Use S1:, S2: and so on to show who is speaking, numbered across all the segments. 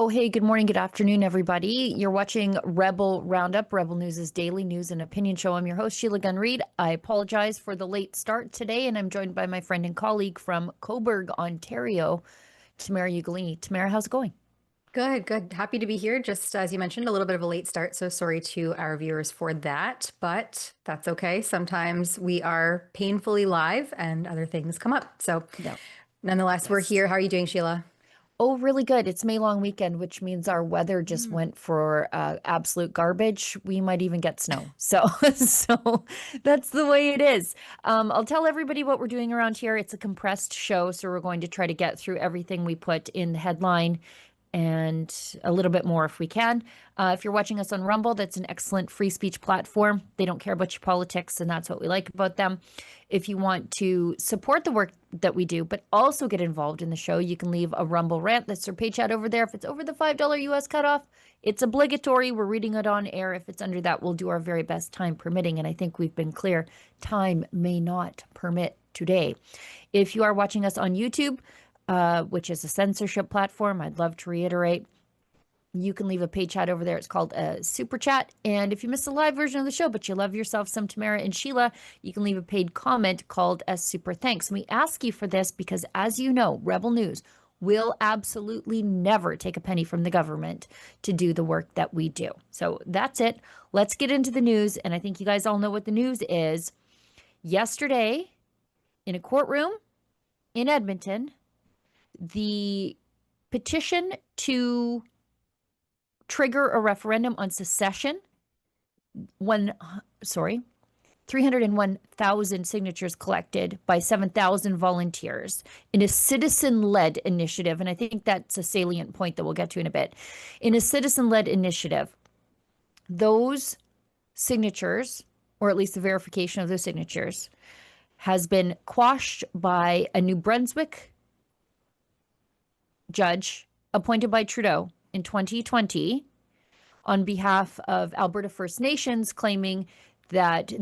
S1: Oh, hey, good morning, good afternoon, everybody. You're watching Rebel Roundup, Rebel News' daily news and opinion show. I'm your host, Sheila Gunn Reid. I apologize for the late start today, and I'm joined by my friend and colleague from Cobourg, Ontario, Tamara Ugolini. Tamara, how's it going?
S2: Good, good. Happy to be here. Just as you mentioned, a little bit of a late start, so sorry to our viewers for that, but that's okay. Sometimes we are painfully live and other things come up. So
S1: No.
S2: nonetheless, we're
S1: Yes.
S2: here. How are you doing, Sheila?
S1: Oh, really good. It's May long weekend, which means our weather just
S2: Mm.
S1: went for absolute garbage. We might even get snow. So, so that's the way it is. I'll tell everybody what we're doing around here. It's a compressed show, so we're going to try to get through everything we put in the headline and a little bit more if we can. If you're watching us on Rumble, that's an excellent free speech platform. They don't care about your politics, and that's what we like about them. If you want to support the work that we do, but also get involved in the show, you can leave a Rumble rant. That's our pay chat over there. If it's over the $5 US cutoff, it's obligatory. We're reading it on air. If it's under that, we'll do our very best, time permitting. And I think we've been clear, time may not permit today. If you are watching us on YouTube, which is a censorship platform, I'd love to reiterate, you can leave a paid chat over there. It's called a super chat. And if you missed the live version of the show, but you love yourself some Tamara and Sheila, you can leave a paid comment called a super thanks. And we ask you for this because, as you know, Rebel News will absolutely never take a penny from the government to do the work that we do. So that's it. Let's get into the news. And I think you guys all know what the news is. Yesterday, in a courtroom in Edmonton, the petition to trigger a referendum on secession, 301,000 signatures collected by 7,000 volunteers in a citizen-led initiative. And I think that's a salient point that we'll get to in a bit. In a citizen-led initiative, those signatures, or at least the verification of those signatures, has been quashed by a New Brunswick judge appointed by Trudeau in 2020 on behalf of Alberta First Nations, claiming that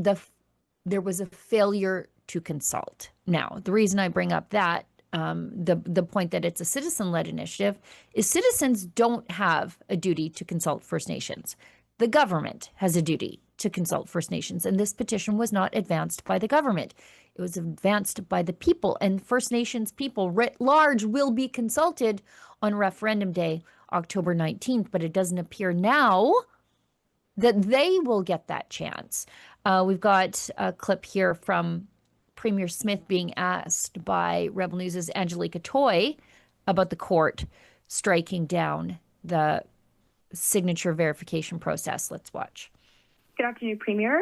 S1: there was a failure to consult. Now, the reason I bring up that, the point that it's a citizen-led initiative, is citizens don't have a duty to consult First Nations. The government has a duty to consult First Nations, and this petition was not advanced by the government. It was advanced by the people, and First Nations people writ large will be consulted on referendum day, October 19th, but it doesn't appear now that they will get that chance. We've got a clip here from Premier Smith being asked by Rebel News' Angelica Toy about the court striking down the signature verification process. Let's watch.
S3: Good afternoon, Premier.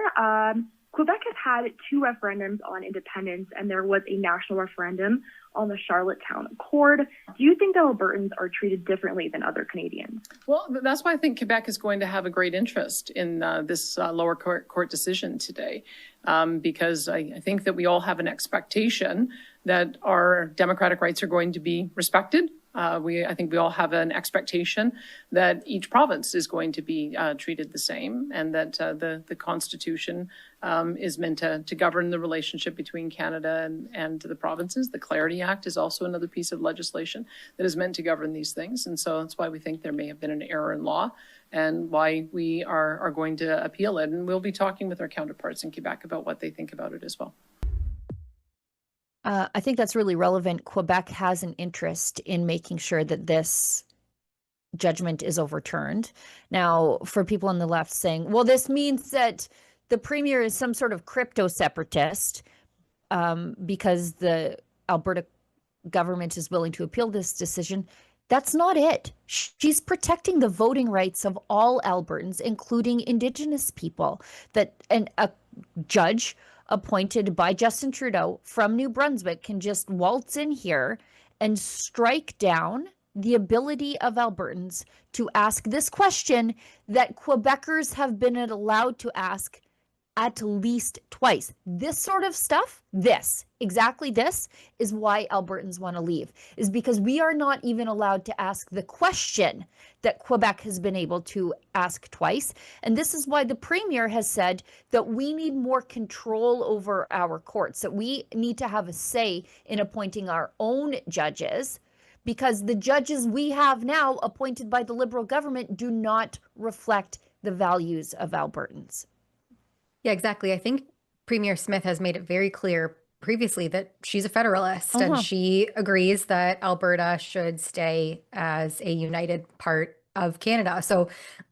S3: Quebec has had two referendums on independence, and there was a national referendum on the Charlottetown Accord. Do you think that Albertans are treated differently than other Canadians?
S4: Well, that's why I think Quebec is going to have a great interest in this lower court decision today, because I think that we all have an expectation that our democratic rights are going to be respected. I think we all have an expectation that each province is going to be treated the same, and that the Constitution is meant to govern the relationship between Canada and the provinces. The Clarity Act is also another piece of legislation that is meant to govern these things. And so that's why we think there may have been an error in law, and why we are going to appeal it. And we'll be talking with our counterparts in Quebec about what they think about it as well.
S1: I think that's really relevant. Quebec has an interest in making sure that this judgment is overturned. Now, for people on the left saying, well, this means that the premier is some sort of crypto separatist because the Alberta government is willing to appeal this decision. That's not it. She's protecting the voting rights of all Albertans, including Indigenous people. And a judge appointed by Justin Trudeau from New Brunswick can just waltz in here and strike down the ability of Albertans to ask this question that Quebecers have been allowed to ask at least twice. This sort of stuff, exactly this is why Albertans want to leave, is because we are not even allowed to ask the question that Quebec has been able to ask twice. And this is why the Premier has said that we need more control over our courts, that we need to have a say in appointing our own judges, because the judges we have now appointed by the Liberal government do not reflect the values of Albertans.
S2: Yeah, exactly. I think Premier Smith has made it very clear previously that she's a federalist and she agrees that Alberta should stay as a united part of Canada. So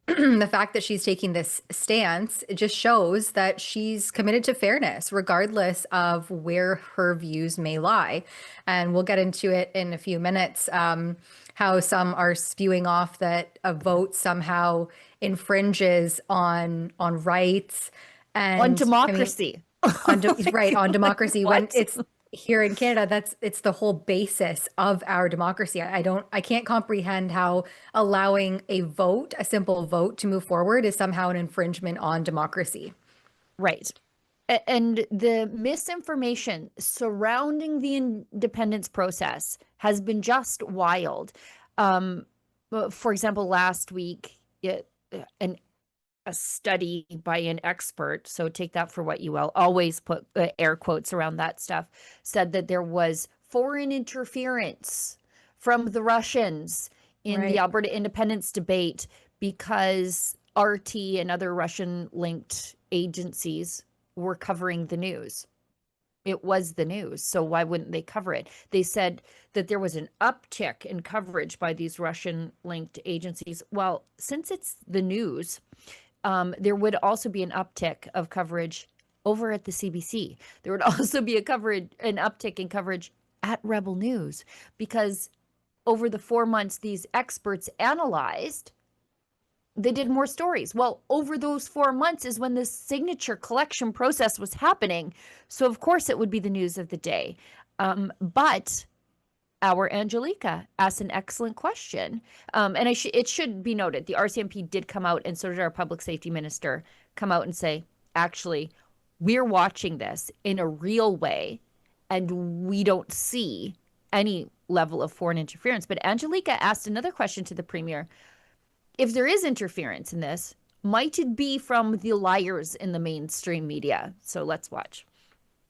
S2: the fact that she's taking this stance, it just shows that she's committed to fairness, regardless of where her views may lie. And we'll get into it in a few minutes, how some are spewing off that a vote somehow infringes on rights and
S1: On democracy.
S2: right, on democracy, when
S1: What?
S2: it's here in Canada, it's the whole basis of our democracy. I can't comprehend how allowing a vote, a simple vote, to move forward is somehow an infringement on democracy.
S1: Right. And the misinformation surrounding the independence process has been just wild. For example, last week, a study by an expert, so take that for what you will, always put air quotes around that stuff, said that there was foreign interference from the Russians in the Alberta independence debate because RT and other Russian-linked agencies were covering the news. It was the news, so why wouldn't they cover it? They said that there was an uptick in coverage by these Russian-linked agencies. Well, since it's the news, there would also be an uptick of coverage over at the CBC. There would also be an uptick in coverage at Rebel News, because over the 4 months these experts analyzed, they did more stories. Well, over those 4 months is when the signature collection process was happening. So of course it would be the news of the day. But our Angelica asked an excellent question. And it should be noted, the RCMP did come out, and so did our public safety minister, come out and say, actually, we're watching this in a real way, and we don't see any level of foreign interference. But Angelica asked another question to the Premier. If there is interference in this, might it be from the liars in the mainstream media? So let's watch.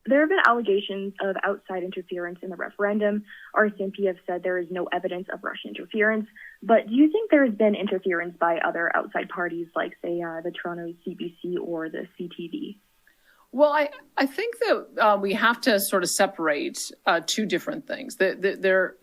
S3: There have been allegations of outside interference in the referendum. RCMP have said there is no evidence of Russian interference. But do you think there has been interference by other outside parties, like, say, the Toronto CBC or the CTV?
S4: Well, I think that we have to sort of separate two different things. There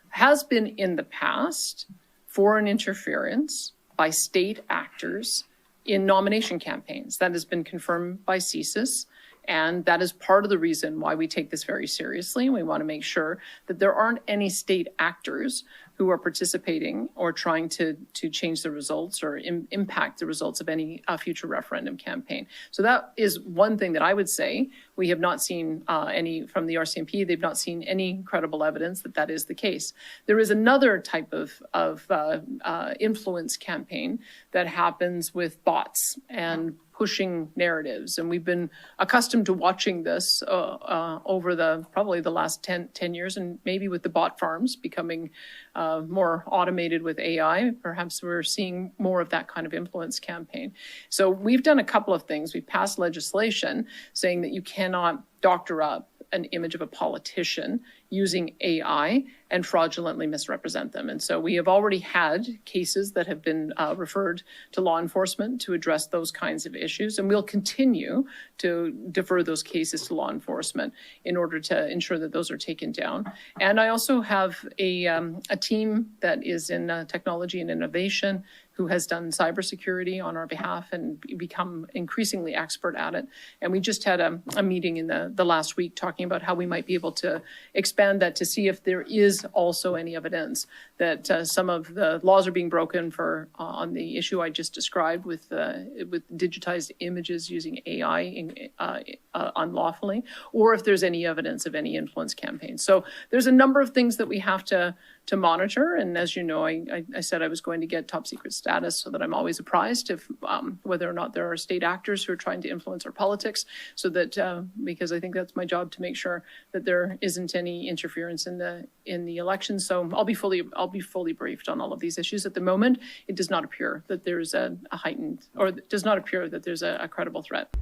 S4: has been in the past foreign interference by state actors in nomination campaigns. That has been confirmed by CSIS. And that is part of the reason why we take this very seriously. We want to make sure that there aren't any state actors who are participating or trying to change the results or impact the results of any future referendum campaign. So that is one thing that I would say. We have not seen any from the RCMP. They've not seen any credible evidence that that is the case. There is another type of influence campaign that happens with bots and pushing narratives. And we've been accustomed to watching this over probably the last 10 years, and maybe with the bot farms becoming more automated with AI, perhaps we're seeing more of that kind of influence campaign. So we've done a couple of things. We've passed legislation saying that you cannot doctor up an image of a politician using AI and fraudulently misrepresent them. And so we have already had cases that have been referred to law enforcement to address those kinds of issues. And we'll continue to defer those cases to law enforcement in order to ensure that those are taken down. And I also have a team that is in technology and innovation who has done cybersecurity on our behalf and become increasingly expert at it. And we just had a meeting in the last week talking about how we might be able to expand that to see if there is also any evidence that some of the laws are being broken for on the issue I just described with digitized images using AI unlawfully, or if there's any evidence of any influence campaigns. So there's a number of things that we have to monitor. And as you know, I said I was going to get top secret status so that I'm always apprised of whether or not there are state actors who are trying to influence our politics, so that because I think that's my job to make sure that there isn't any interference in the election. So I'll be fully briefed on all of these issues. At the moment, it does not appear that there's a heightened, or it does not appear that there's a credible threat.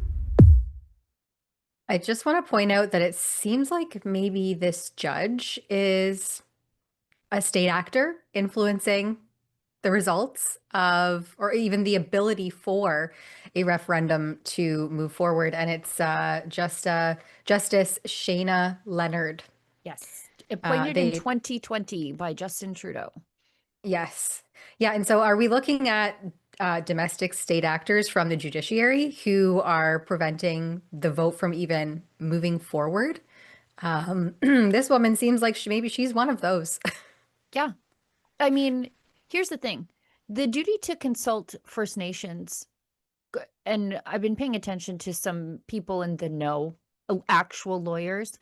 S2: I just want to point out that it seems like maybe this judge is a state actor influencing the results of, or even the ability for a referendum to move forward. And it's Justice Shayna Leonard.
S1: Yes. Appointed in
S2: They
S1: 2020 by Justin Trudeau.
S2: Yes. Yeah. And so are we looking at domestic state actors from the judiciary who are preventing the vote from even moving forward? This woman seems like maybe she's one of those.
S1: Yeah. I mean, here's the thing. The duty to consult First Nations, and I've been paying attention to some people in the know, actual lawyers,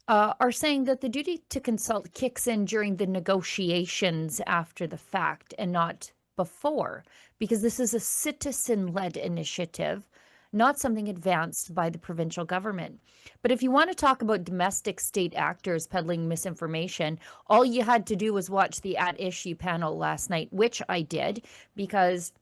S1: are saying that the duty to consult kicks in during the negotiations after the fact and not before, because this is a citizen-led initiative, not something advanced by the provincial government. But if you want to talk about domestic state actors peddling misinformation, all you had to do was watch the At Issue panel last night, which I did, because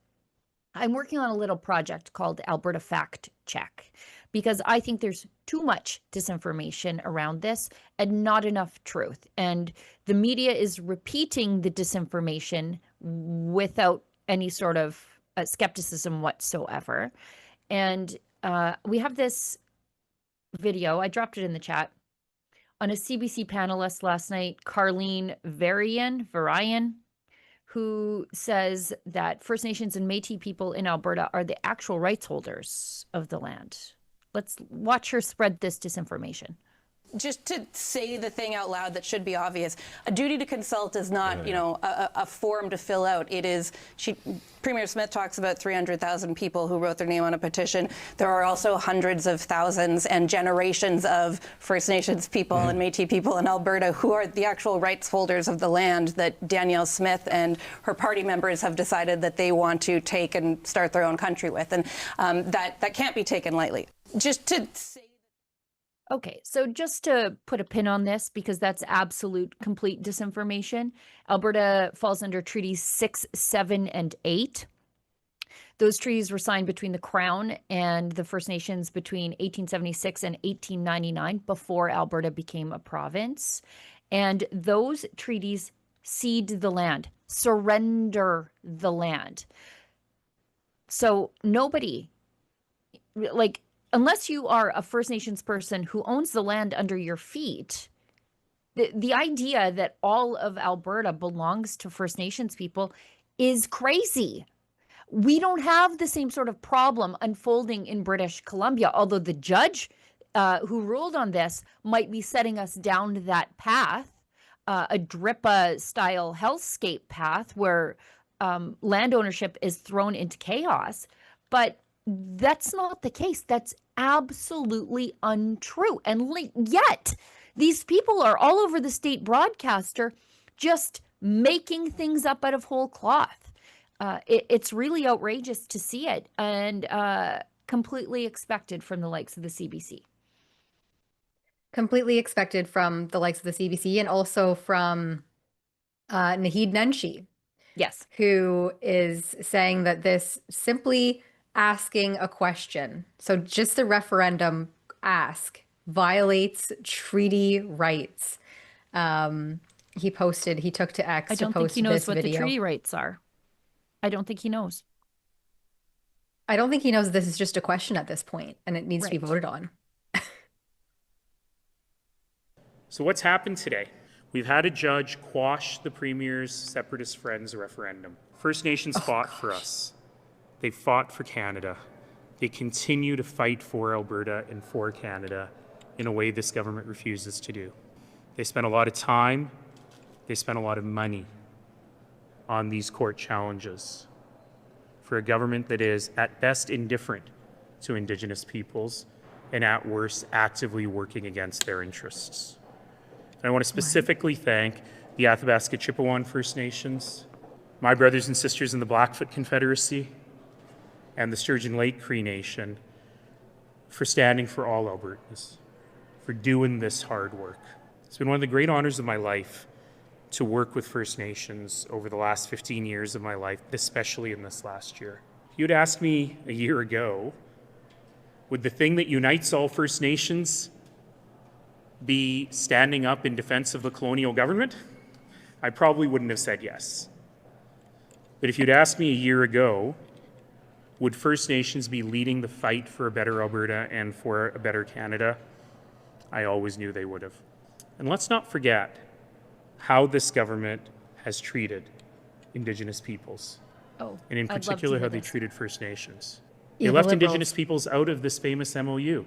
S1: I'm working on a little project called Alberta Fact Check, because I think there's too much disinformation around this and not enough truth. And the media is repeating the disinformation without any sort of skepticism whatsoever. And we have this video, I dropped it in the chat, on a CBC panelist last night, Carleen Varian, who says that First Nations and Métis people in Alberta are the actual rights holders of the land. Let's watch her spread this disinformation.
S5: Just to say the thing out loud that should be obvious, a duty to consult is not, you know, a form to fill out. It is, Premier Smith talks about 300,000 people who wrote their name on a petition. There are also hundreds of thousands and generations of First Nations people and Métis people in Alberta who are the actual rights holders of the land that Danielle Smith and her party members have decided that they want to take and start their own country with. And that can't be taken lightly. Just to say.
S1: Okay, so just to put a pin on this, because that's absolute, complete disinformation, Alberta falls under Treaties 6, 7, and 8. Those treaties were signed between the Crown and the First Nations between 1876 and 1899, before Alberta became a province. And those treaties cede the land, surrender the land. So nobody, like, unless you are a First Nations person who owns the land under your feet, the idea that all of Alberta belongs to First Nations people is crazy. We don't have the same sort of problem unfolding in British Columbia, although the judge who ruled on this might be setting us down that path, a DRIPA-style hellscape path where land ownership is thrown into chaos. But that's not the case. That's absolutely untrue. And yet, these people are all over the state broadcaster just making things up out of whole cloth. It's really outrageous to see it, and completely expected from the likes of the CBC.
S2: Completely expected from the likes of the CBC and also from Naheed Nenshi.
S1: Yes.
S2: Who is saying that this simply asking a question, so just the referendum ask, violates treaty rights. He took to X
S1: I
S2: to
S1: don't think
S2: post
S1: he knows
S2: this
S1: what
S2: video.
S1: the treaty rights are. I don't think he knows.
S2: I don't think he knows this is just a question at this point, and it needs to be voted on.
S6: So what's happened today? We've had a judge quash the Premier's Separatist Friends referendum. First Nations fought for us. They fought for Canada. They continue to fight for Alberta and for Canada in a way this government refuses to do. They spent a lot of time, they spent a lot of money on these court challenges for a government that is at best indifferent to Indigenous peoples and at worst actively working against their interests. And I want to specifically thank the Athabasca Chippewan First Nations, my brothers and sisters in the Blackfoot Confederacy, and the Sturgeon Lake Cree Nation for standing for all Albertans, for doing this hard work. It's been one of the great honors of my life to work with First Nations over the last 15 years of my life, especially in this last year. If you'd asked me a year ago, would the thing that unites all First Nations be standing up in defense of the colonial government? I probably wouldn't have said yes. But if you'd asked me a year ago, would First Nations be leading the fight for a better Alberta and for a better Canada? I always knew they would have. And let's not forget how this government has treated Indigenous peoples.
S1: Oh,
S6: And in
S1: I'd love to
S6: particular,
S1: hear
S6: how they
S1: this.
S6: treated First Nations.
S2: Yeah,
S6: They
S2: the
S6: left
S2: Liberals.
S6: Indigenous peoples out of this famous MOU.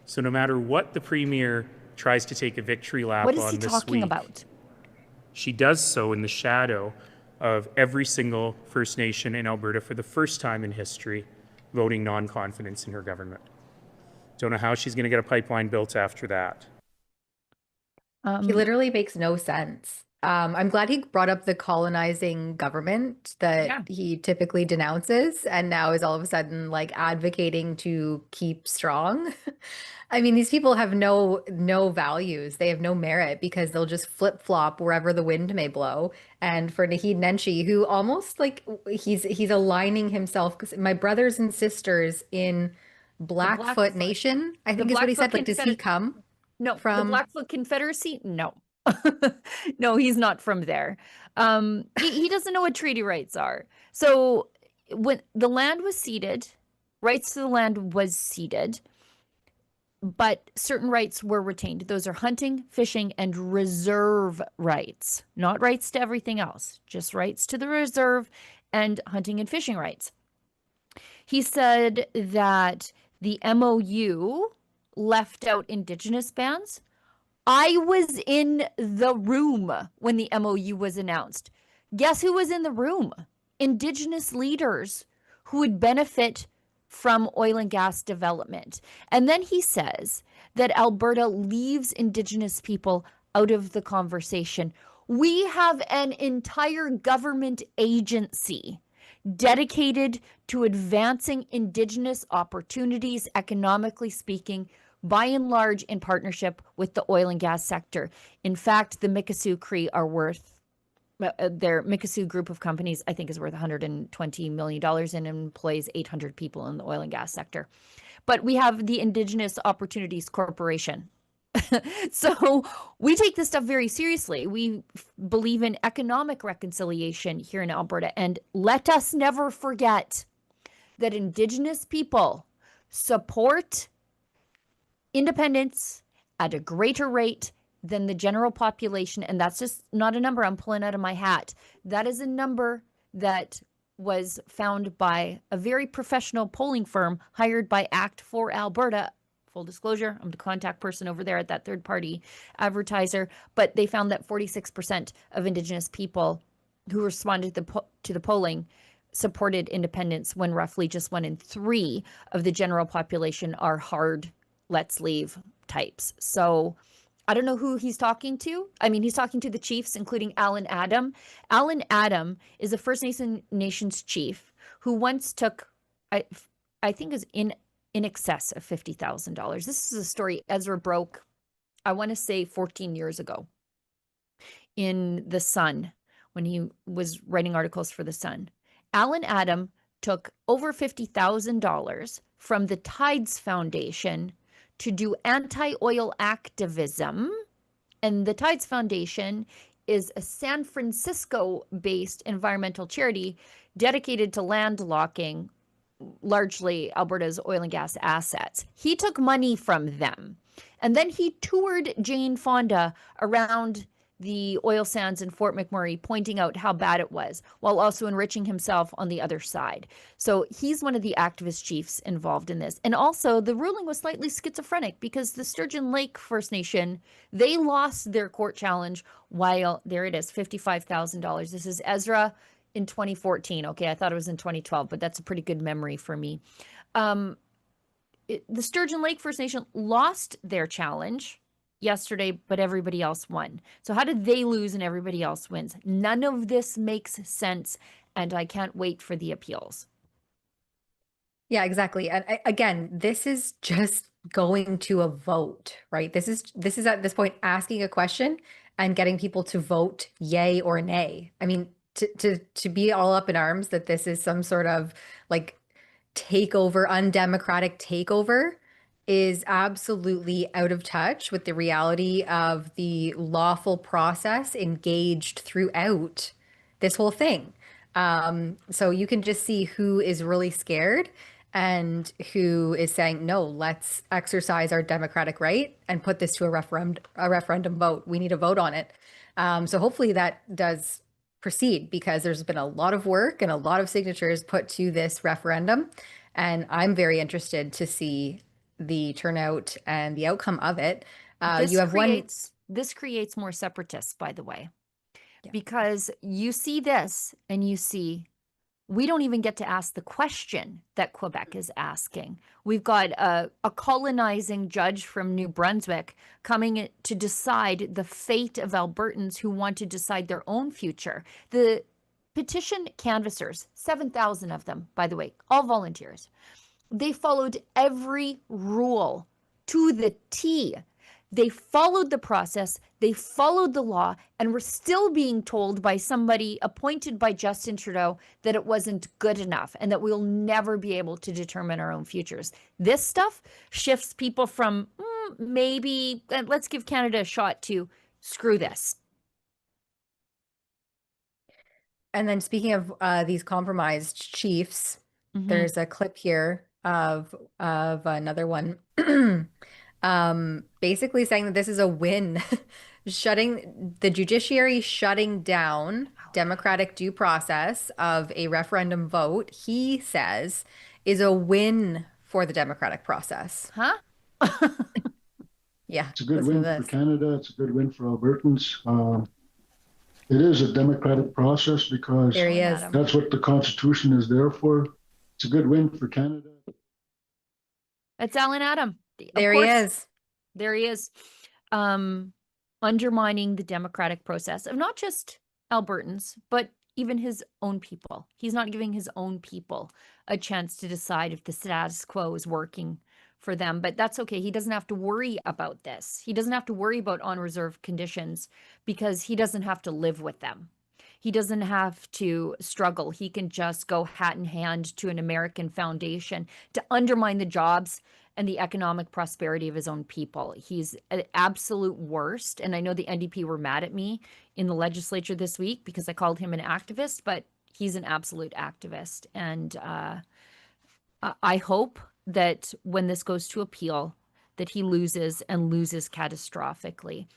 S6: So no matter what the Premier tries to take a victory lap
S1: What is
S6: on
S1: he
S6: this
S1: talking
S6: week,
S1: about?
S6: she does so in the shadow of every single First Nation in Alberta for the first time in history voting non-confidence in her government. Don't know how she's going to get a pipeline built after that.
S2: He literally makes no sense. I'm glad he brought up the colonizing government that
S1: Yeah.
S2: he typically denounces and now is all of a sudden like advocating to keep strong. I mean, these people have no values. They have no merit because they'll just flip-flop wherever the wind may blow. And for Naheed Nenshi, who almost like he's aligning himself, because my brothers and sisters in Blackfoot
S1: Blackfoot.
S2: Nation, I
S1: The
S2: think is what he said.
S1: Blackfoot
S2: Like, does he come
S1: No, the
S2: from?
S1: Blackfoot Confederacy? No. No, he's not from there. He doesn't know what treaty rights are. So when the land was ceded, rights to the land was ceded, but certain rights were retained. Those are hunting, fishing, and reserve rights, not rights to everything else, just rights to the reserve and hunting and fishing rights. He said that the MOU left out Indigenous bands. I was in the room when the MOU was announced. Guess who was in the room? Indigenous leaders who would benefit from oil and gas development. And then he says that Alberta leaves Indigenous people out of the conversation. We have an entire government agency dedicated to advancing Indigenous opportunities, economically speaking, by and large in partnership with the oil and gas sector. In fact, the Mikisew Cree are worth, their Mikisew group of companies, I think, is worth $120 million and employs 800 people in the oil and gas sector. But we have the Indigenous Opportunities Corporation. So we take this stuff very seriously. We believe in economic reconciliation here in Alberta. And let us never forget that Indigenous people support independence at a greater rate than the general population. And that's just not a number I'm pulling out of my hat. That is a number that was found by a very professional polling firm hired by Act for Alberta. Full disclosure, I'm the contact person over there at that third party advertiser. But they found that 46% of Indigenous people who responded to the polling supported independence, when roughly just 1 in 3 of the general population are hard let's leave types. So I don't know who he's talking to. I mean, he's talking to the chiefs, including Alan Adam. Alan Adam is a First Nations chief who once took, I think is in excess of $50,000. This is a story Ezra broke, I want to say 14 years ago in The Sun, when he was writing articles for The Sun. Alan Adam took over $50,000 from the Tides Foundation to do anti-oil activism. And the Tides Foundation is a San Francisco-based environmental charity dedicated to landlocking largely Alberta's oil and gas assets. He took money from them. And then he toured Jane Fonda around the oil sands in Fort McMurray, pointing out how bad it was, while also enriching himself on the other side. So he's one of the activist chiefs involved in this. And also, the ruling was slightly schizophrenic because the Sturgeon Lake First Nation, they lost their court challenge while, there it is, $55,000. This is Ezra in 2014. Okay, I thought it was in 2012, but that's a pretty good memory for me. The Sturgeon Lake First Nation lost their challenge yesterday, but everybody else won. So how did they lose and everybody else wins? None of this makes sense, and I can't wait for the appeals.
S2: Yeah, exactly. And again, this is just going to a vote, right? This is at this point asking a question and getting people to vote yay or nay. I mean, to be all up in arms that this is some sort of like takeover, undemocratic takeover is absolutely out of touch with the reality of the lawful process engaged throughout this whole thing. So you can just see who is really scared and who is saying, no, let's exercise our democratic right and put this to a referendum vote. We need a vote on it. So hopefully that does proceed, because there's been a lot of work and a lot of signatures put to this referendum. And I'm very interested to see the turnout and the outcome of it. You have
S1: This creates more separatists, by the way,
S2: Yeah.
S1: because you see this and you see we don't even get to ask the question that Quebec is asking. We've got a colonizing judge from New Brunswick coming to decide the fate of Albertans who want to decide their own future. The petition canvassers, 7,000 of them, by the way, all volunteers, they followed every rule to the T. They followed the process, they followed the law, and we're still being told by somebody appointed by Justin Trudeau that it wasn't good enough and that we'll never be able to determine our own futures. This stuff shifts people from maybe let's give Canada a shot to screw this.
S2: And then speaking of these compromised chiefs, there's a clip here of another one basically saying that this is a win, shutting the judiciary, shutting down democratic due process of a referendum vote, he says, is a win for the democratic process.
S1: Huh?
S2: Yeah.
S7: It's a good win for Canada. It's a good win for Albertans. It is a democratic process because
S2: There he is.
S7: that's what the Constitution is there for. It's a good win for Canada.
S1: That's Alan Adam.
S2: There he is.
S1: There he is. Undermining the democratic process of not just Albertans, but even his own people. He's not giving his own people a chance to decide if the status quo is working for them, but that's okay. He doesn't have to worry about this. He doesn't have to worry about on-reserve conditions because he doesn't have to live with them. He doesn't have to struggle. He can just go hat in hand to an American foundation to undermine the jobs and the economic prosperity of his own people. He's an absolute worst. And I know the NDP were mad at me in the legislature this week because I called him an activist, but he's an absolute activist. And I hope that when this goes to appeal, that he loses and loses catastrophically.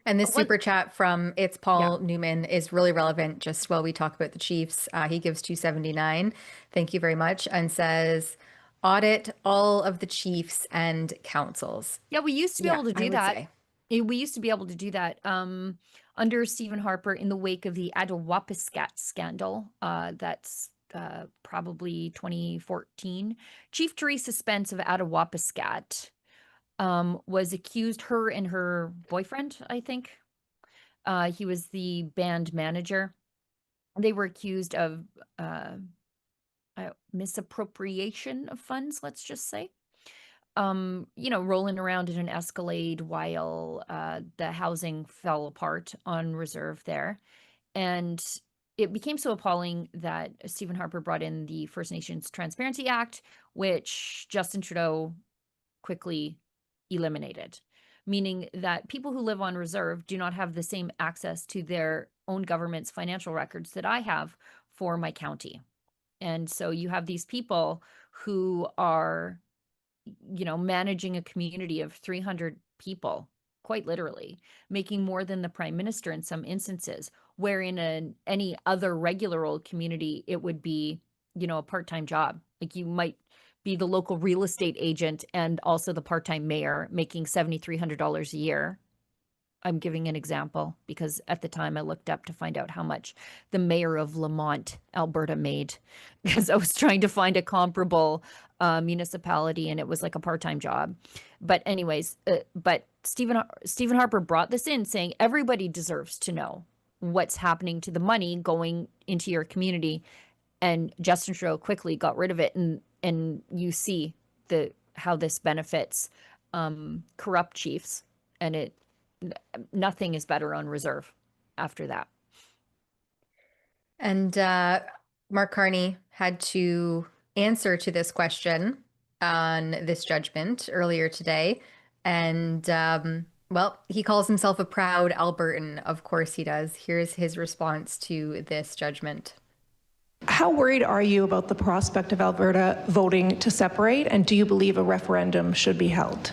S2: And this super chat from It's Paul Newman is really relevant just while we talk about the Chiefs. He gives $2.79. Thank you very much. And says, audit all of the chiefs and councils.
S1: Yeah, we used to be able to do that. We used to be able to do that under Stephen Harper in the wake of the Attawapiskat scandal. That's probably 2014. Chief Teresa Spence of Attawapiskat was accused, her and her boyfriend, I think. He was the band manager. They were accused of misappropriation of funds, let's just say. Rolling around in an Escalade while the housing fell apart on reserve there. And it became so appalling that Stephen Harper brought in the First Nations Transparency Act, which Justin Trudeau quickly eliminated, meaning that people who live on reserve do not have the same access to their own government's financial records that I have for my county. And so you have these people who are, managing a community of 300 people, quite literally, making more than the prime minister in some instances, where in any other regular old community, it would be, a part-time job. Like you might be the local real estate agent and also the part-time mayor making $7,300 a year. I'm giving an example because at the time I looked up to find out how much the mayor of Lamont, Alberta made, because I was trying to find a comparable municipality and it was like a part-time job. But anyways, but Stephen Harper brought this in saying everybody deserves to know what's happening to the money going into your community. And Justin Trudeau quickly got rid of it. And you see how this benefits corrupt chiefs, and nothing is better on reserve after that.
S2: And Mark Carney had to answer to this question on this judgment earlier today. And, well, he calls himself a proud Albertan. Of course he does. Here's his response to this judgment.
S8: How worried are you about the prospect of Alberta voting to separate, and do you believe a referendum should be held?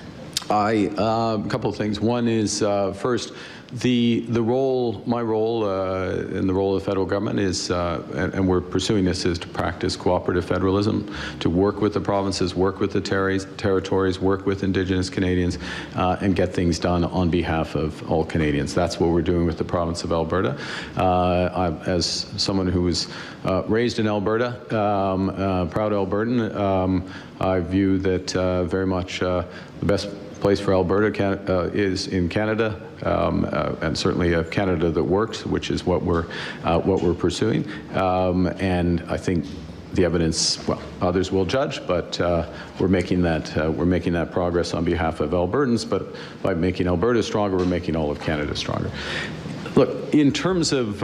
S9: A couple of things. One is, first, my role in the role of the federal government is, and we're pursuing this, is to practice cooperative federalism, to work with the provinces, work with the territories, work with Indigenous Canadians, and get things done on behalf of all Canadians. That's what we're doing with the province of Alberta. As someone who was raised in Alberta, proud Albertan, I view that very much the best place for Alberta is in Canada, and certainly a Canada that works, which is what we're pursuing. And I think the evidence, well, others will judge, but we're making that progress on behalf of Albertans. But by making Alberta stronger, we're making all of Canada stronger. Look, in terms of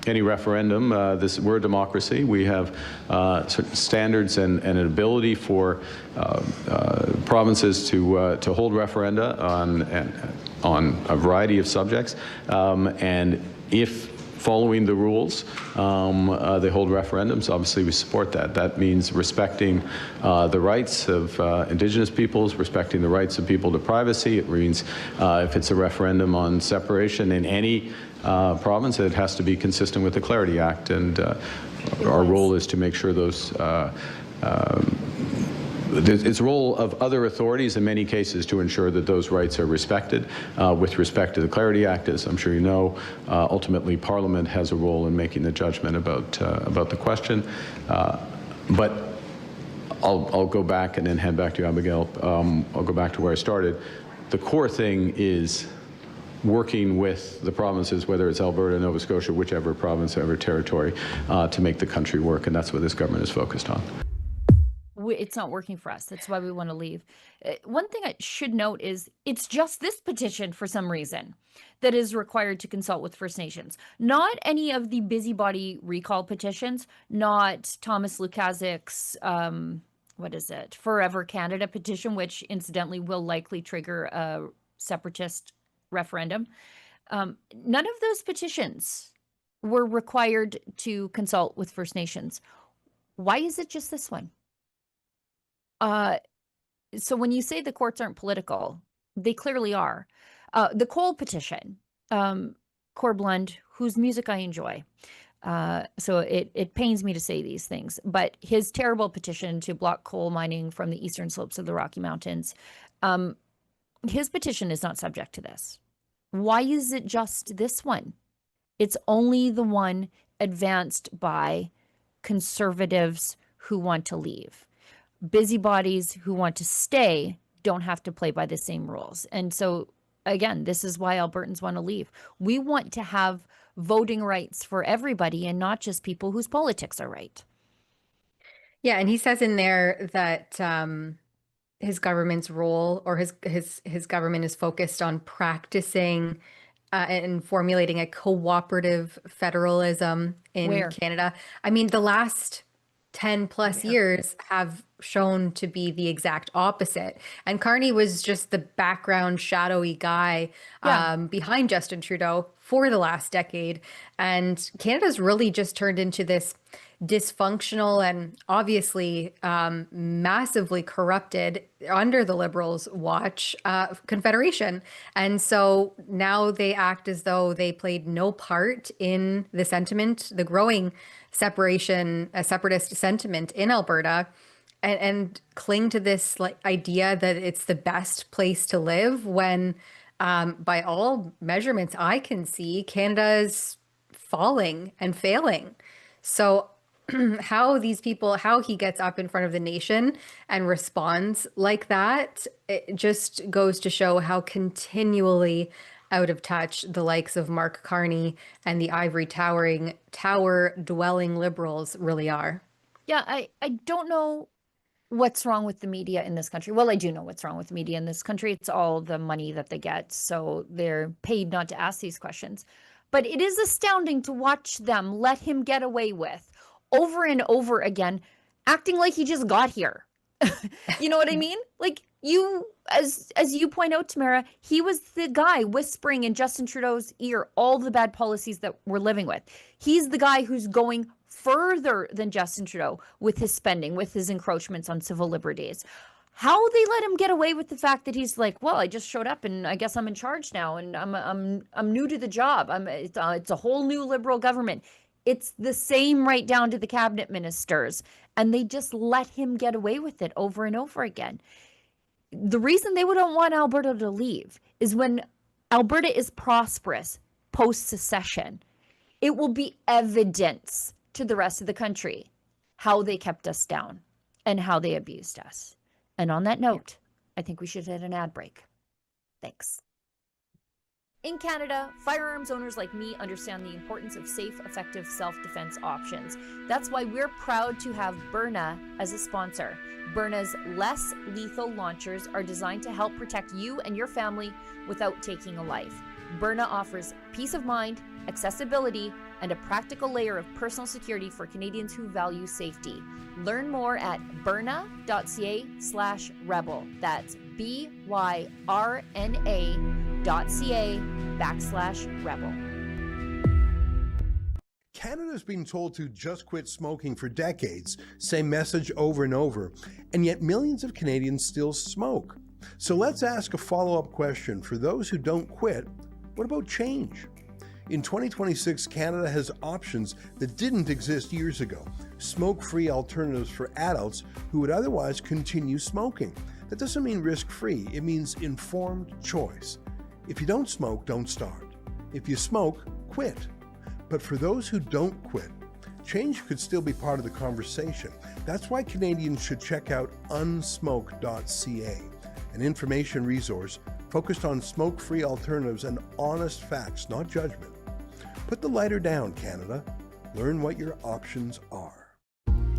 S9: any referendum, we're a democracy. We have certain standards and an ability for provinces to hold referenda on a variety of subjects, and if following the rules, they hold referendums. Obviously, we support that. That means respecting the rights of Indigenous peoples, respecting the rights of people to privacy. It means if it's a referendum on separation in any province, it has to be consistent with the Clarity Act, and our role is to make sure those it's the role of other authorities in many cases to ensure that those rights are respected. With respect to the Clarity Act, as I'm sure you know, ultimately Parliament has a role in making the judgment about the question. But I'll go back and then hand back to you, Abigail. I'll go back to where I started. The core thing is working with the provinces, whether it's Alberta, Nova Scotia, whichever province, ever territory, to make the country work, and that's what this government is focused on.
S1: It's not working for us. That's why we want to leave. One thing I should note is it's just this petition for some reason that is required to consult with First Nations. Not any of the busybody recall petitions, not Thomas Lukaszik's, Forever Canada petition, which incidentally will likely trigger a separatist referendum. None of those petitions were required to consult with First Nations. Why is it just this one? So when you say the courts aren't political, they clearly are. The Cole petition, Corblund, whose music I enjoy, so it pains me to say these things, but his terrible petition to block coal mining from the eastern slopes of the Rocky Mountains, his petition is not subject to this. Why is it just this one? It's only the one advanced by conservatives who want to leave. Busybodies who want to stay don't have to play by the same rules. And so, again, this is why Albertans want to leave. We want to have voting rights for everybody and not just people whose politics are right.
S2: Yeah, and he says in there that his government's role, or his government, is focused on practicing and formulating a cooperative federalism in Canada. I mean, the last 10 plus years have shown to be the exact opposite. And Carney was just the background shadowy guy behind Justin Trudeau for the last decade. And Canada's really just turned into this dysfunctional and obviously massively corrupted, under the Liberals' watch, confederation. And so now they act as though they played no part in the sentiment, the growing separatist sentiment in Alberta, and cling to this idea that it's the best place to live when, by all measurements I can see, Canada is falling and failing. So how he gets up in front of the nation and responds like that, it just goes to show how continually out of touch the likes of Mark Carney and the ivory tower dwelling Liberals really are.
S1: Yeah, I don't know what's wrong with the media in this country. Well, I do know what's wrong with the media in this country. It's all the money that they get, so they're paid not to ask these questions. But it is astounding to watch them let him get away with over and over again acting like he just got here. You know what I mean? Like you, as you point out, Tamara, he was the guy whispering in Justin Trudeau's ear all the bad policies that we're living with. He's the guy who's going further than Justin Trudeau with his spending, with his encroachments on civil liberties. How they let him get away with the fact that he's like, well, I just showed up and I guess I'm in charge now, and I'm new to the job. It's a whole new Liberal government. It's the same right down to the cabinet ministers, and they just let him get away with it over and over again. The reason they wouldn't want Alberta to leave is when Alberta is prosperous post-secession, it will be evidence to the rest of the country how they kept us down and how they abused us. And on that note, I think we should hit an ad break. Thanks. In Canada, firearms owners like me understand the importance of safe, effective self-defense options. That's why we're proud to have Byrna as a sponsor. Byrna's less lethal launchers are designed to help protect you and your family without taking a life. Byrna offers peace of mind, accessibility, and a practical layer of personal security for Canadians who value safety. Learn more at byrna.ca/rebel. That's byrna.ca/rebel.
S10: Canada's been told to just quit smoking for decades, same message over and over, and yet millions of Canadians still smoke. So let's ask a follow-up question. For those who don't quit, what about change? In 2026, Canada has options that didn't exist years ago. Smoke-free alternatives for adults who would otherwise continue smoking. That doesn't mean risk-free, it means informed choice. If you don't smoke, don't start. If you smoke, quit. But for those who don't quit, change could still be part of the conversation. That's why Canadians should check out unsmoke.ca, an information resource focused on smoke-free alternatives and honest facts, not judgment. Put the lighter down, Canada. Learn what your options are.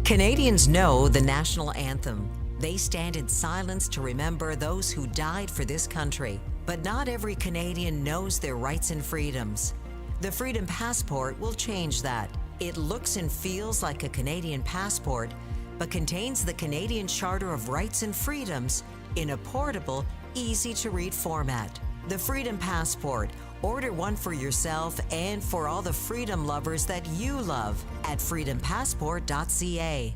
S11: Canadians know the national anthem. They stand in silence to remember those who died for this country. But not every Canadian knows their rights and freedoms. The Freedom Passport will change that. It looks and feels like a Canadian passport, but contains the Canadian Charter of Rights and Freedoms in a portable, easy-to-read format. The Freedom Passport. Order one for yourself and for all the freedom lovers that you love at freedompassport.ca.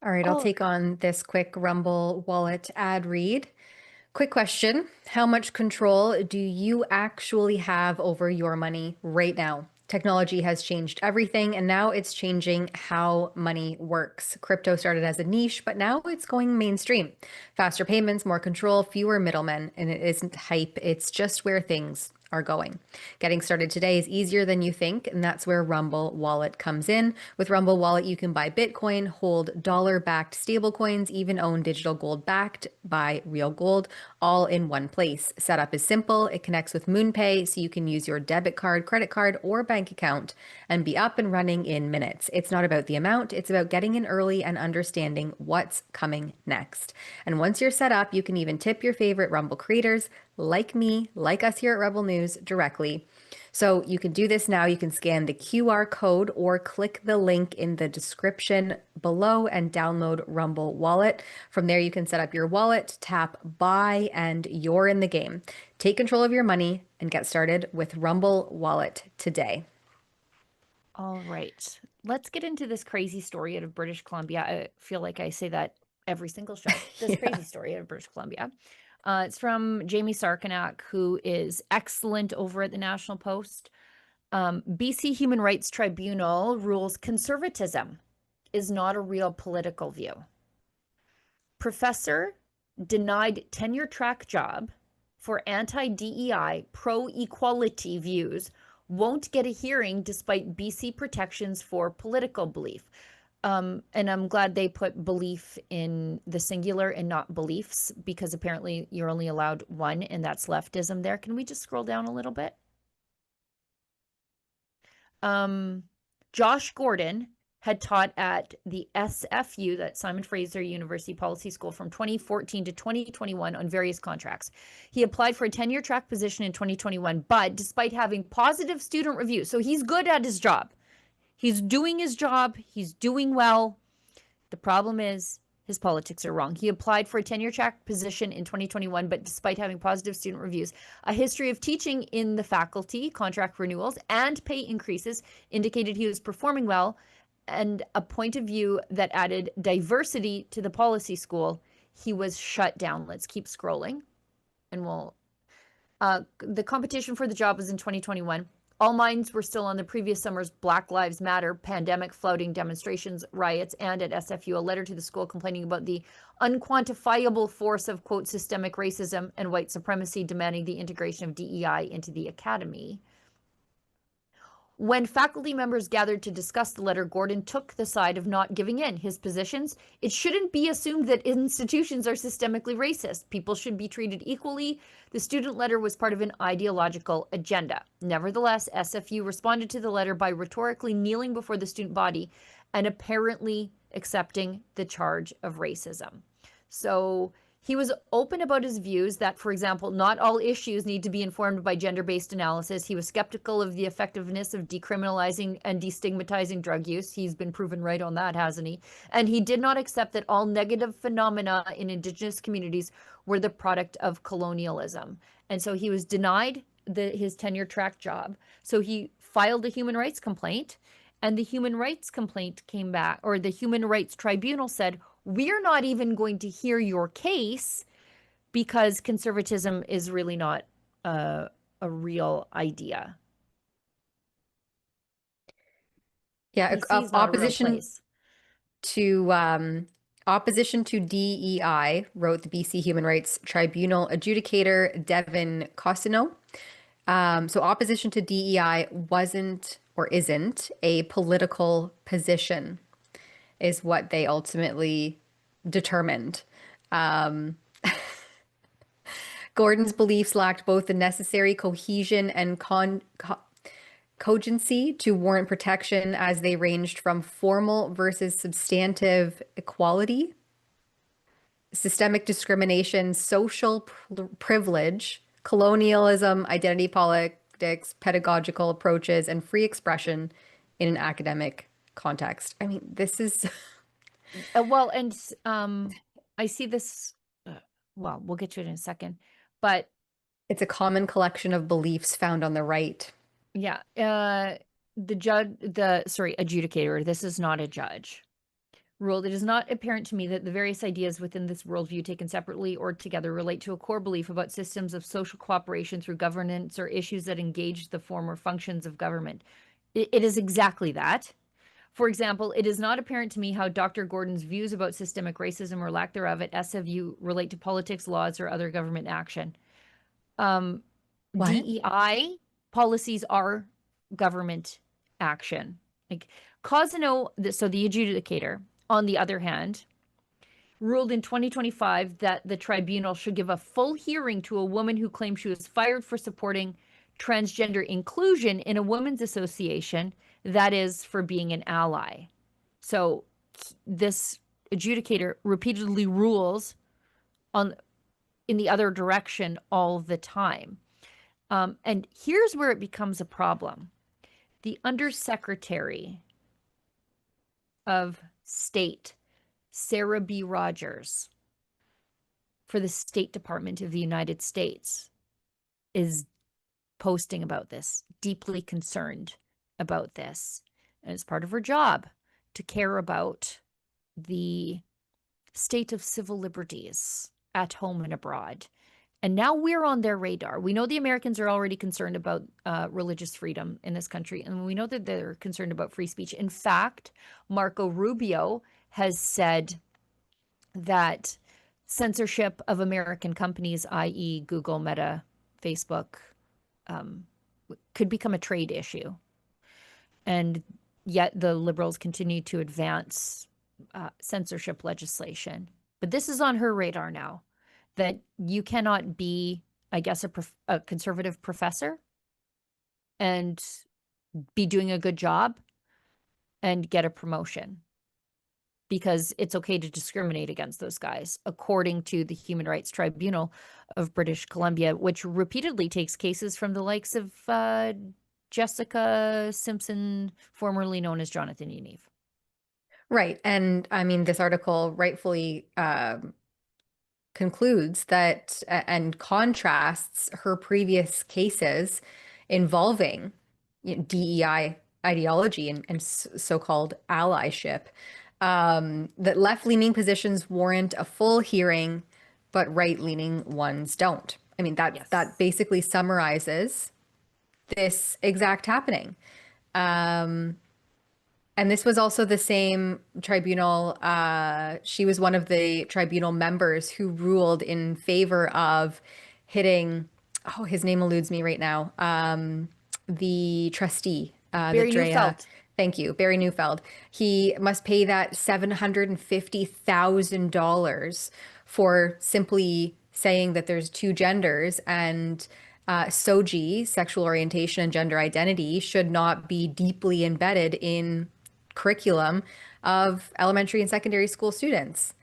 S2: All right, I'll take on this quick Rumble Wallet ad read. Quick question. How much control do you actually have over your money right now? Technology has changed everything, and now it's changing how money works. Crypto started as a niche, but now it's going mainstream. Faster payments, more control, fewer middlemen, and it isn't hype. It's just where things are going. Getting started today is easier than you think, and that's where Rumble Wallet comes in. With Rumble Wallet, you can buy Bitcoin, hold dollar-backed stablecoins, even own digital gold backed by real gold, all in one place. Setup is simple. It connects with MoonPay, so you can use your debit card, credit card, or bank account and be up and running in minutes. It's not about the amount. It's about getting in early and understanding what's coming next. And once you're set up, you can even tip your favorite Rumble creators like me, like us here at Rebel News directly. So you can do this now. You can scan the QR code or click the link in the description below and download Rumble Wallet. From there, you can set up your wallet, tap buy, and you're in the game. Take control of your money and get started with Rumble Wallet today.
S1: All right. Let's get into this crazy story out of British Columbia. I feel like I say that every single show. This crazy story out of British Columbia. It's from Jamie Sarkanak, who is excellent over at the National Post. BC Human Rights Tribunal rules conservatism is not a real political view. Professor denied tenure-track job for anti-DEI, pro-equality views, won't get a hearing despite BC protections for political belief. And I'm glad they put belief in the singular and not beliefs, because apparently you're only allowed one, and that's leftism there. Can we just scroll down a little bit? Josh Gordon had taught at the SFU, that Simon Fraser University Policy School, from 2014 to 2021 on various contracts. He applied for a tenure track position in 2021, but despite having positive student reviews, so he's good at his job. He's doing his job. He's doing well. The problem is his politics are wrong. He applied for a tenure-track position in 2021, but despite having positive student reviews, a history of teaching in the faculty, contract renewals, and pay increases indicated he was performing well, and a point of view that added diversity to the policy school, he was shut down. Let's keep scrolling, and we'll... the competition for the job was in 2021. All minds were still on the previous summer's Black Lives Matter pandemic, flouting demonstrations, riots, and at SFU, a letter to the school complaining about the unquantifiable force of, quote, systemic racism and white supremacy, demanding the integration of DEI into the academy. When faculty members gathered to discuss the letter, Gordon took the side of not giving in his positions. It shouldn't be assumed that institutions are systemically racist. People should be treated equally. The student letter was part of an ideological agenda. Nevertheless, SFU responded to the letter by rhetorically kneeling before the student body and apparently accepting the charge of racism. So he was open about his views that, for example, not all issues need to be informed by gender-based analysis. He was skeptical of the effectiveness of decriminalizing and destigmatizing drug use. He's been proven right on that, hasn't he? And he did not accept that all negative phenomena in Indigenous communities were the product of colonialism. And so he was denied his tenure-track job. So he filed a human rights complaint, and the human rights complaint came back, or the Human Rights Tribunal said, we're not even going to hear your case because conservatism is really not a real idea.
S2: Yeah,
S1: BC not a real
S2: opposition
S1: place.
S2: to DEI, wrote the BC Human Rights Tribunal adjudicator Devin Costineau. So opposition to DEI wasn't or isn't a political position, is what they ultimately determined. Gordon's beliefs lacked both the necessary cohesion and cogency to warrant protection, as they ranged from formal versus substantive equality, systemic discrimination, social privilege, colonialism, identity politics, pedagogical approaches, and free expression in an academic context. I mean, this is...
S1: Well, and I see this, well, we'll get to it in a second, but...
S2: It's a common collection of beliefs found on the right.
S1: Yeah. Adjudicator, this is not a judge, ruled, it is not apparent to me that the various ideas within this worldview taken separately or together relate to a core belief about systems of social cooperation through governance or issues that engage the form or functions of government. It is exactly that. For example, it is not apparent to me how Dr. Gordon's views about systemic racism or lack thereof at SFU relate to politics, laws, or other government action. DEI policies are government action. Like Costineau, so the adjudicator, on the other hand, ruled in 2025 that the tribunal should give a full hearing to a woman who claimed she was fired for supporting transgender inclusion in a women's association, that is, for being an ally. So this adjudicator repeatedly rules in the other direction all the time. And here's where it becomes a problem. The Undersecretary of State, Sarah B. Rogers, for the State Department of the United States, is posting about this, deeply concerned about this. And it's part of her job to care about the state of civil liberties at home and abroad. And now we're on their radar. We know the Americans are already concerned about religious freedom in this country, and we know that they're concerned about free speech. In fact, Marco Rubio has said that censorship of American companies, i.e. Google, Meta, Facebook, could become a trade issue. And yet the Liberals continue to advance censorship legislation. But this is on her radar now, that you cannot be, I guess, a conservative professor and be doing a good job and get a promotion, because it's okay to discriminate against those guys, according to the Human Rights Tribunal of British Columbia, which repeatedly takes cases from the likes of Jessica Simpson, formerly known as Jonathan Unive.
S2: Right. And I mean, this article rightfully concludes that and contrasts her previous cases involving DEI ideology and so-called allyship, that left-leaning positions warrant a full hearing, but right-leaning ones don't. I mean, that basically summarizes this exact happening. And this was also the same tribunal. She was one of the tribunal members who ruled in favor of hitting, oh, his name eludes me right now, the trustee,
S1: Barry Neufeld.
S2: Thank you, Barry Neufeld. He must pay that $750,000 for simply saying that there's two genders, and SOGI, sexual orientation and gender identity, should not be deeply embedded in curriculum of elementary and secondary school students.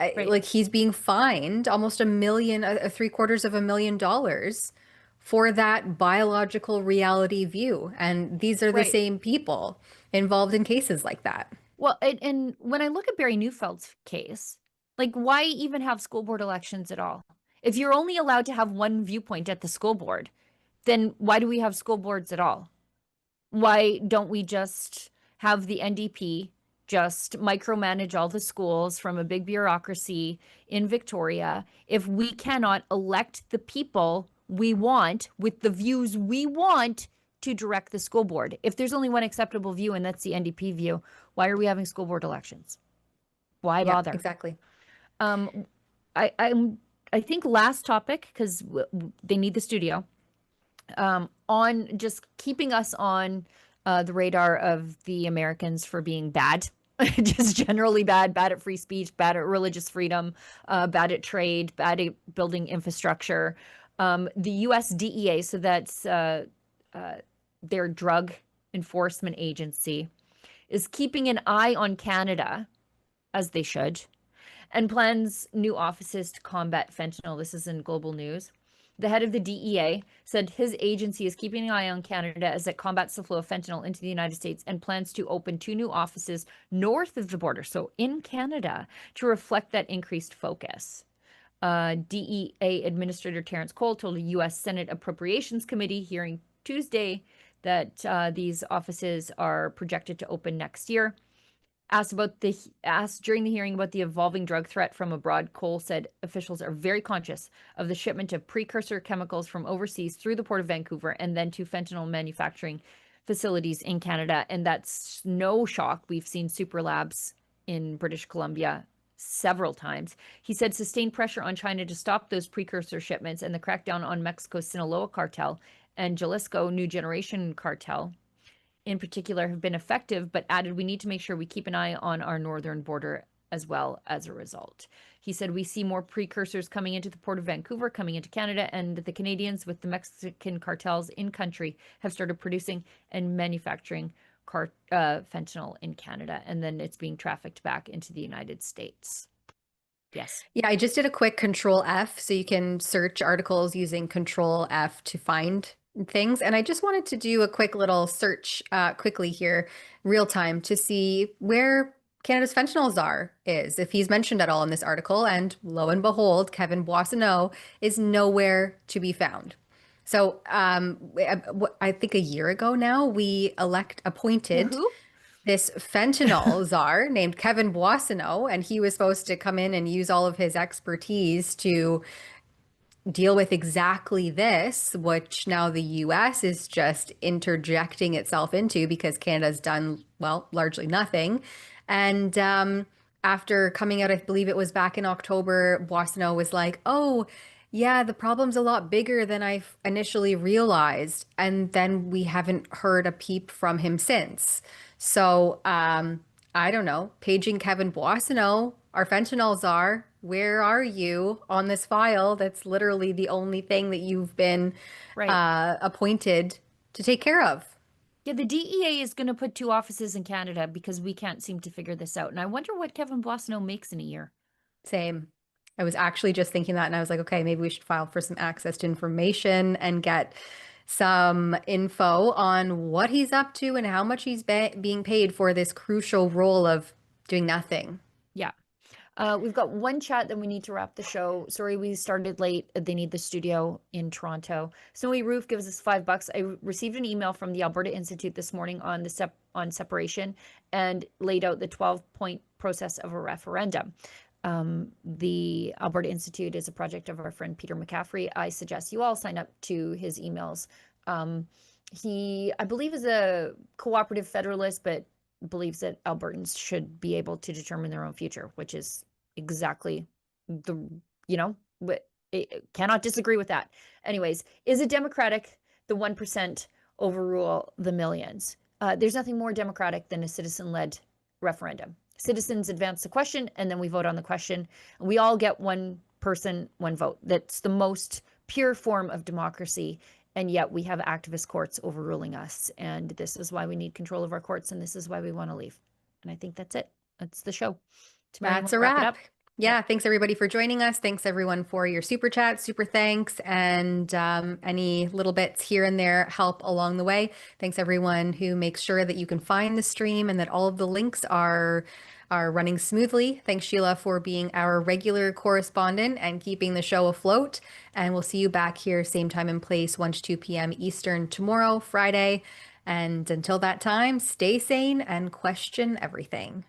S1: Right.
S2: Like, he's being fined almost $750,000 for that biological reality view. And these are the same people involved in cases like that.
S1: Well, and when I look at Barry Neufeld's case, like, why even have school board elections at all? If you're only allowed to have one viewpoint at the school board, then why do we have school boards at all? Why don't we just have the NDP just micromanage all the schools from a big bureaucracy in Victoria if we cannot elect the people we want with the views we want to direct the school board? If there's only one acceptable view, and that's the NDP view, why are we having school board elections? Why bother?
S2: Exactly.
S1: I think last topic, because they need the studio, on just keeping us on the radar of the Americans for being bad, just generally bad at free speech, bad at religious freedom, bad at trade, bad at building infrastructure. The US DEA, so that's their drug enforcement agency, is keeping an eye on Canada, as they should, and plans new offices to combat fentanyl. This is in Global News. The head of the DEA said his agency is keeping an eye on Canada as it combats the flow of fentanyl into the United States and plans to open 2 new offices north of the border, so in Canada, to reflect that increased focus. DEA Administrator Terrence Cole told a U.S. Senate Appropriations Committee hearing Tuesday that these offices are projected to open next year. Asked during the hearing about the evolving drug threat from abroad, Cole said officials are very conscious of the shipment of precursor chemicals from overseas through the Port of Vancouver and then to fentanyl manufacturing facilities in Canada. And that's no shock. We've seen super labs in British Columbia several times. He said sustained pressure on China to stop those precursor shipments and the crackdown on Mexico's Sinaloa cartel and Jalisco New Generation cartel in particular have been effective, but added we need to make sure we keep an eye on our northern border as well as a result. He said we see more precursors coming into the Port of Vancouver, coming into Canada, and the Canadians with the Mexican cartels in country have started producing and manufacturing fentanyl in Canada, and then it's being trafficked back into the United States. Yes.
S2: Yeah, I just did a quick Control F, so you can search articles using Control F to find things. And I just wanted to do a quick little search quickly here, real time, to see where Canada's fentanyl czar is, if he's mentioned at all in this article. And lo and behold, Kevin Boissonneau is nowhere to be found. So I think a year ago now, we appointed this fentanyl czar named Kevin Boissonneau, and he was supposed to come in and use all of his expertise to deal with exactly this, which now the US is just interjecting itself into because Canada's done, well, largely nothing. And after coming out, I believe it was back in October, Boissonneau was like, oh, yeah, the problem's a lot bigger than I initially realized. And then we haven't heard a peep from him since. So I don't know, paging Kevin Boissonneau, our fentanyl czar, where are you on this file? That's literally the only thing that you've been appointed to take care of.
S1: Yeah, the DEA is going to put 2 offices in Canada because we can't seem to figure this out. And I wonder what Kevin Boissonneau makes in a year.
S2: Same. I was actually just thinking that, and I was like, okay, maybe we should file for some access to information and get some info on what he's up to and how much he's being paid for this crucial role of Doing nothing.
S1: Yeah. We've got one chat, then we need to wrap the show. Sorry, we started late. They need the studio in Toronto. Snowy Roof gives us $5. I received an email from the Alberta Institute this morning on the on separation and laid out the 12-point process of a referendum. The Alberta Institute is a project of our friend Peter McCaffrey. I suggest you all sign up to his emails. He, I believe, is a cooperative federalist, but believes that Albertans should be able to determine their own future, which is exactly the, cannot disagree with that. Anyways, is it democratic? The 1% overrule the millions. There's nothing more democratic than a citizen-led referendum. Citizens advance the question, and then we vote on the question. And we all get one person, one vote. That's the most pure form of democracy. And yet we have activist courts overruling us. And this is why we need control of our courts. And this is why we want to leave. And I think that's it. That's the show. Tamara,
S2: That's a wrap. Yeah. Thanks everybody for joining us. Thanks everyone for your super chats, super thanks, and any little bits here and there help along the way. Thanks everyone who makes sure that you can find the stream and that all of the links are running smoothly. Thanks Sheila for being our regular correspondent and keeping the show afloat. And we'll see you back here same time and place, 1 to 2 p.m. Eastern tomorrow, Friday. And until that time, stay sane and question everything.